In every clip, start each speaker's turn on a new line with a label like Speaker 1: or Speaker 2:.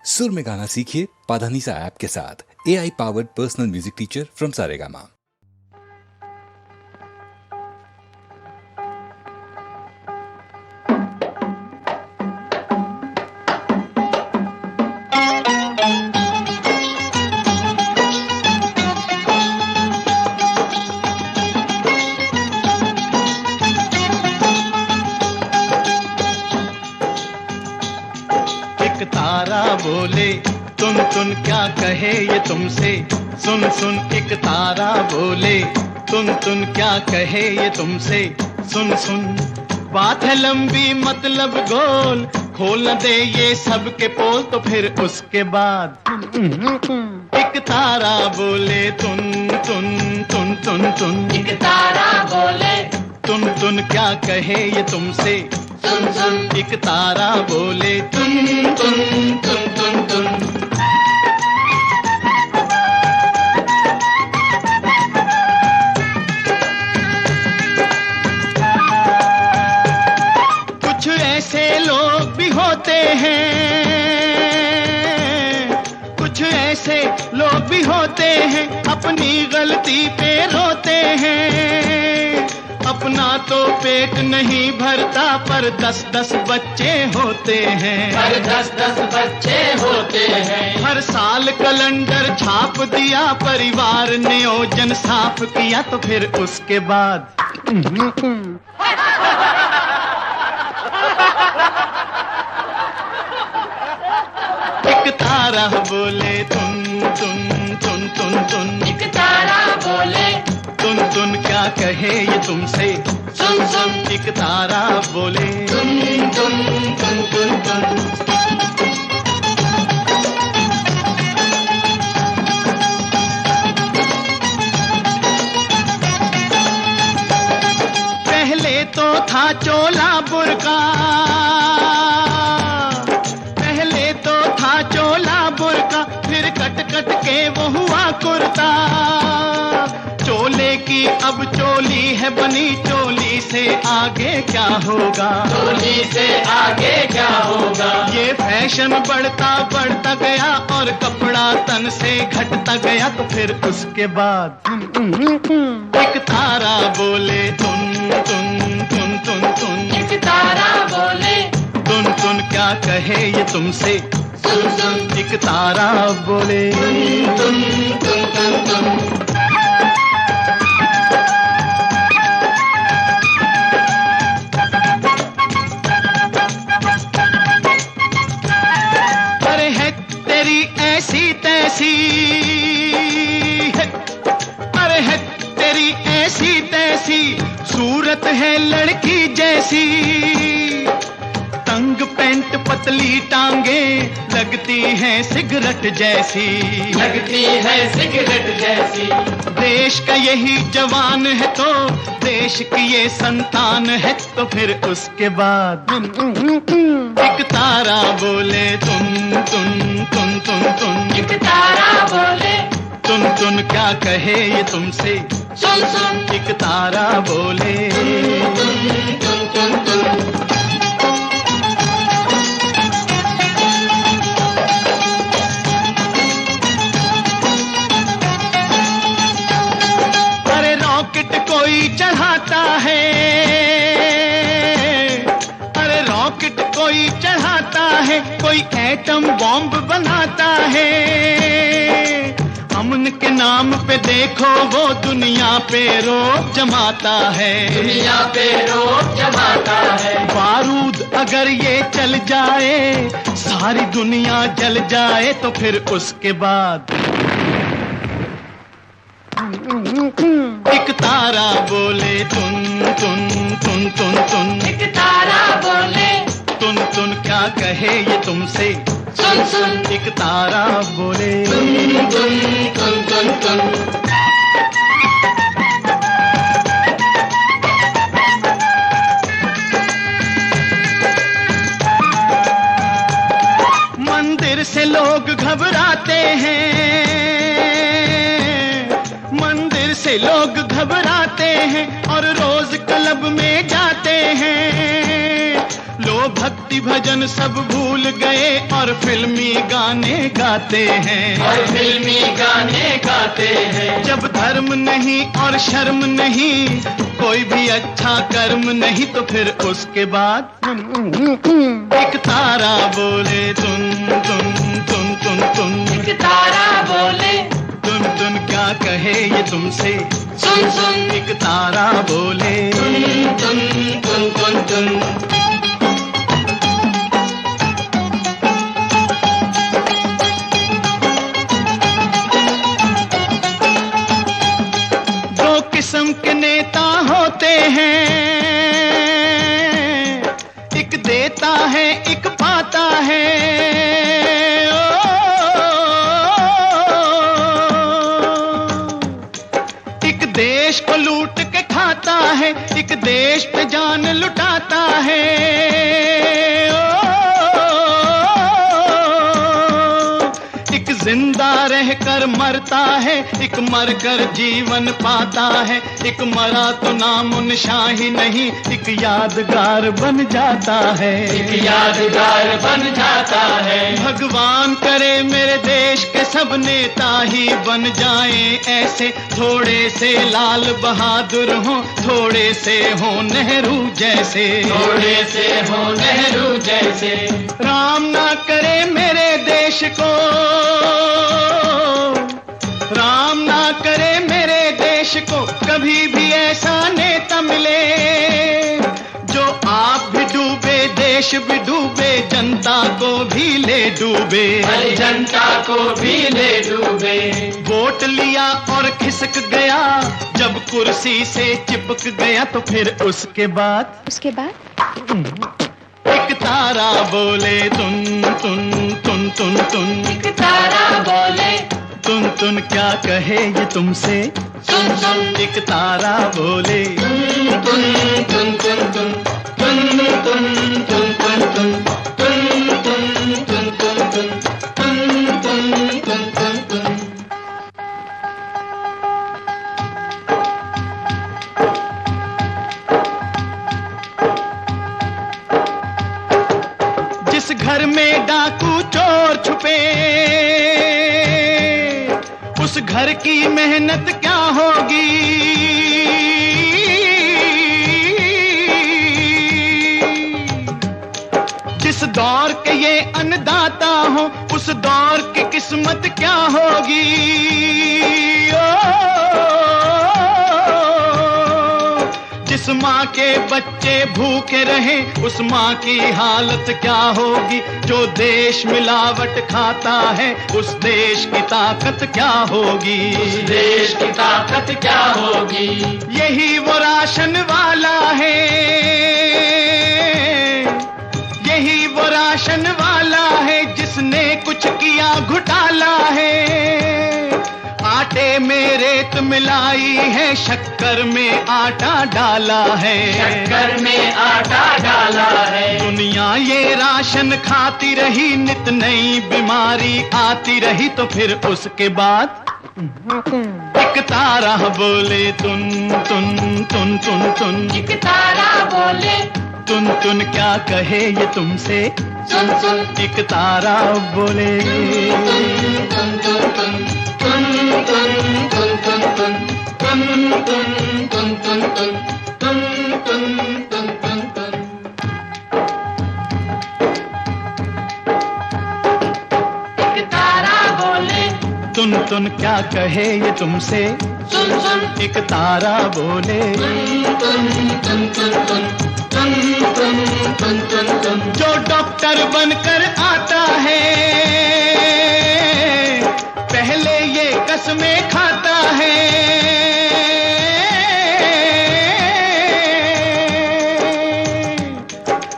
Speaker 1: सुर में गाना सीखिए पाधानीसा ऐप के साथ। AI powered personal music teacher from Saregama.
Speaker 2: तारा बोले तुन तुन क्या कहे ये तुमसे, सुन सुन एक तारा बोले तुन तुन क्या कहे ये तुमसे, सुन सुन बात है लंबी मतलब गोल, खोल न दे ये सब के पोल तो फिर उसके बाद एक तारा बोले तुन तुन तुन तुन तुन,
Speaker 3: एक तारा बोले
Speaker 2: तुन तुन क्या कहे ये तुमसे,
Speaker 3: सुन सुन
Speaker 2: एक तारा बोले तुन तुन तुन तुन तुन। कुछ ऐसे लोग भी होते हैं, कुछ ऐसे लोग भी होते हैं, अपनी गलती पे रोते हैं। अपना तो पेट नहीं भरता पर 10-10 बच्चे होते हैं,
Speaker 3: पर 10-10 बच्चे होते हैं।
Speaker 2: हर साल कैलेंडर छाप दिया, परिवार नियोजन साफ किया तो फिर उसके बाद एक तारा बोले तुन तुन तुन तुन तुन,
Speaker 3: एक तारा बोले
Speaker 2: तुन तुन क्या कहे ये तुमसे,
Speaker 3: सुन सुन
Speaker 2: एक तारा बोले
Speaker 3: तुन तुन तुन तुन तुन। पहले तो था चोला बुर्का, पहले तो था चोला बुर्का, फिर कट कट के वो हुआ कुर्ता। चोले की अब चोली है बनी, चोली से आगे क्या होगा, चोली से आगे क्या होगा।
Speaker 2: ये फैशन बढ़ता बढ़ता गया और कपड़ा तन से घटता गया तो फिर उसके बाद एक तारा बोले तुन तुन तुन तुन तुन,
Speaker 3: एक तारा बोले
Speaker 2: तुन तुन क्या कहे ये तुमसे,
Speaker 3: सुन सुन
Speaker 2: एक तारा बोले
Speaker 3: तुन तुन तुन तुन।
Speaker 2: अरे है तेरी ऐसी तैसी, अरे है तेरी ऐसी तैसी, सूरत है लड़की जैसी। तंग पैंट पतली टांगे लगती हैं सिगरेट जैसी,
Speaker 3: लगती है सिगरेट जैसी।
Speaker 2: देश का यही जवान है तो देश की ये संतान है तो फिर उसके बाद एक तारा बोले तुन तुन तुन तुन तुन,
Speaker 3: एक तारा बोले
Speaker 2: तुन तुन क्या कहे ये तुमसे,
Speaker 3: सुन सुन
Speaker 2: एक तारा बोले
Speaker 3: तुन तुन तुन तुन।
Speaker 2: अरे रॉकेट कोई चढ़ाता है, अरे रॉकेट कोई चढ़ाता है, कोई एटम बॉम्ब बनाता है। अमन के नाम पे देखो वो दुनिया पे रोब जमाता है,
Speaker 3: दुनिया पे रोक जमाता है।
Speaker 2: बारूद अगर ये चल जाए सारी दुनिया जल जाए तो फिर उसके बाद एक तारा बोले तुन तुन तुन तुन तुन,
Speaker 3: एक तारा बोले
Speaker 2: तुन तुन क्या कहे ये तुमसे,
Speaker 3: सुन सुन
Speaker 2: एक तारा बोले
Speaker 3: तुन तुन तुन तुन तुन।
Speaker 2: मंदिर से लोग घबराते हैं, मंदिर से लोग घबराते हैं और रोज क्लब में जाते हैं। लो भक्ति
Speaker 3: भक्ति भजन सब भूल गए और फिल्मी गाने गाते हैं,
Speaker 4: और फिल्मी गाने गाते हैं।
Speaker 3: जब धर्म नहीं और शर्म नहीं, कोई भी अच्छा कर्म नहीं, तो फिर उसके बाद एक तारा बोले तुन तुन तुन तुन तुन,
Speaker 4: एक तारा बोले
Speaker 3: तुन तुन क्या कहे ये तुमसे,
Speaker 4: सुन सुन,
Speaker 3: एक तारा बोले
Speaker 4: तुन तुन तुन तुन तुन।
Speaker 3: दो किस्म के नेता होते हैं, एक देता है एक पाता है। एक देश को लूट के खाता है, एक देश पे जान लुटाता है। एक जिंदा रहकर मरता है, एक मरकर जीवन पाता है। एक मरा तो नामो निशान ही नहीं, एक यादगार बन जाता है,
Speaker 4: एक यादगार बन जाता है।
Speaker 3: भगवान करे मेरे देश के सब नेता ही बन जाएं ऐसे, थोड़े से लाल बहादुर हों, थोड़े से हों नेहरू जैसे,
Speaker 4: थोड़े से हो नेहरू जैसे।
Speaker 3: राम ना करे मेरे देश को, राम ना करे मेरे देश को कभी भी ऐसा नेता मिले, जो आप भी डूबे देश भी डूबे, जनता को भी ले डूबे,
Speaker 4: हर जनता को भी ले डूबे।
Speaker 3: वोट लिया और खिसक गया, जब कुर्सी से चिपक गया, तो फिर उसके बाद एक तारा बोले तुन तुन तुन तुन तुन,
Speaker 4: एक तारा बोले
Speaker 3: तुन तुन क्या कहे ये तुमसे,
Speaker 4: सुन सुन,
Speaker 3: एक तारा बोले
Speaker 4: तुन तुन तुन तुन तुन तुन तुन तुन तुन तुन तुन तुन तुन तुन तुन तुन तुन तुन तुन।
Speaker 3: जिस घर में डाकू चोर छुपे, उस घर की मेहनत क्या होगी। जिस दौर के ये अन्नदाता हो, उस दौर की किस्मत क्या होगी। जिस माँ के बच्चे भूखे रहे, उस माँ की हालत क्या होगी। जो देश मिलावट खाता है, उस देश की ताकत क्या होगी।
Speaker 4: उस देश की ताकत क्या होगी।
Speaker 3: यही वो राशन वाला है, यही वो राशन वाला है, जिसने कुछ किया घोटाला है। आटे में रेत मिलाई है, शक्कर में आटा डाला है,
Speaker 4: शक्कर में आटा डाला है।
Speaker 3: दुनिया ये राशन खाती रही, नित नई बीमारी आती रही, तो फिर उसके बाद एक तारा बोले तुन तुन तुन तुन तुन,
Speaker 4: एक तारा बोले
Speaker 3: तुन तुन क्या कहे ये तुमसे,
Speaker 4: सुन सुन,
Speaker 3: एक तारा बोले
Speaker 4: तुन तुन तुन तुन तुन तुन तुन तुन तुन तुन तुन तुन तुन तुन तुन तुन तुन तुन। एक तारा बोले
Speaker 3: तुन तुन क्या कहे ये तुमसे,
Speaker 4: सुन सुन,
Speaker 3: एक तारा बोले
Speaker 4: तुन तुन तुन तुन तुन तुन तुन तुन तुन।
Speaker 3: जो डॉक्टर बनकर आता है, पहले ये कसमें खाता है।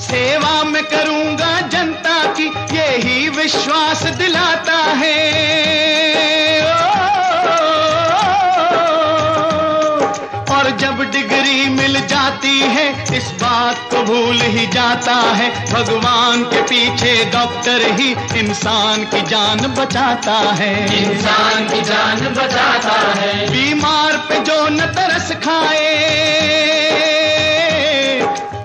Speaker 3: सेवा में करूंगा जनता की, यही विश्वास दिलाता है। और जब डिग्री मिल जाती है, इस बात को भूल ही जाता है, भगवान के पीछे डॉक्टर ही इंसान की जान बचाता है।
Speaker 4: इंसान की जान बचाता है।
Speaker 3: बीमार पे जो न तरस खाए,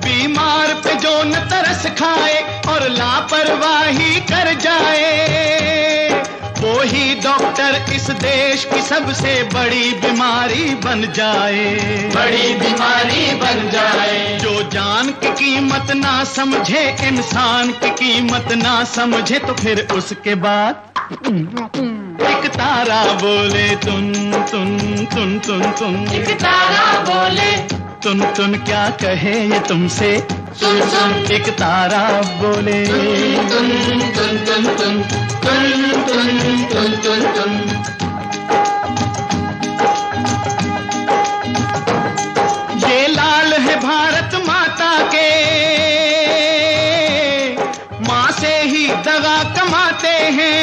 Speaker 3: बीमार पे जो न तरस खाए और लापरवाही कर जाए, वो ही डॉक्टर इस देश की सबसे बड़ी बीमारी बन जाए,
Speaker 4: बड़ी बीमारी बन जाए।
Speaker 3: जो जान की कीमत ना समझे, इंसान की कीमत ना समझे, तो फिर उसके बाद एक तारा बोले तुन तुन तुन तुन तुन,
Speaker 4: एक तारा बोले
Speaker 3: तुन तुन क्या कहे ये तुमसे,
Speaker 4: सुन सुन,
Speaker 3: एक तारा बोले
Speaker 4: तुन तुन तुन तुन तुन तुन तुन तुन तुन।
Speaker 3: ये लाल है भारत माता के, माँ से ही दगा कमाते हैं,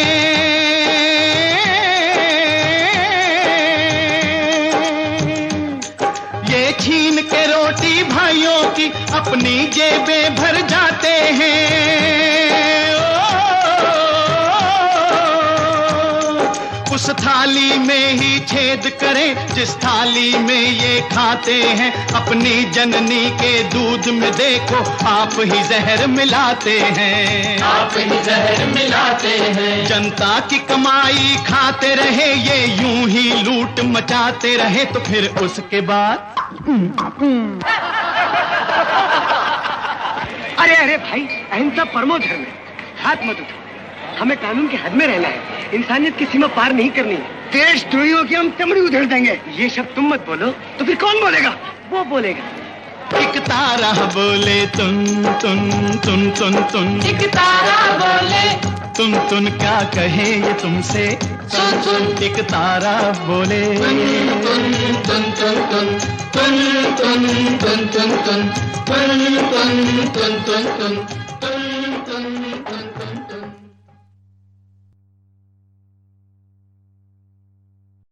Speaker 3: ये छीन के रोटी भाइयों की अपनी जेबें भर जाते हैं। उस थाली में ही छेद करें जिस थाली में ये खाते हैं, अपनी जननी के दूध में देखो आप ही जहर मिलाते हैं,
Speaker 4: आप ही जहर मिलाते हैं।
Speaker 3: जनता की कमाई खाते रहे ये, यूं ही लूट मचाते रहे, तो फिर उसके बाद
Speaker 5: अरे अरे भाई, अहिंसा परमो धर्म है, हाथ मत उठाओ। हमें कानून के हद में रहना है, इंसानियत की सीमा पार नहीं करनी है। देशद्रोहियों की हम चमड़ी उधेड़ देंगे। ये शब्द तुम मत बोलो तो फिर कौन बोलेगा? वो बोलेगा।
Speaker 3: एक तारा बोले तुन तुन तुन तुन तुन,
Speaker 4: एक तारा बोले
Speaker 3: तुन तुन क्या कहे ये तुमसे,
Speaker 4: सुन सुन,
Speaker 3: एक तारा बोले
Speaker 4: तुन तुन तुन तुन तुन तुन तुन तुन तुन तुन तुन तुन तुन तुन।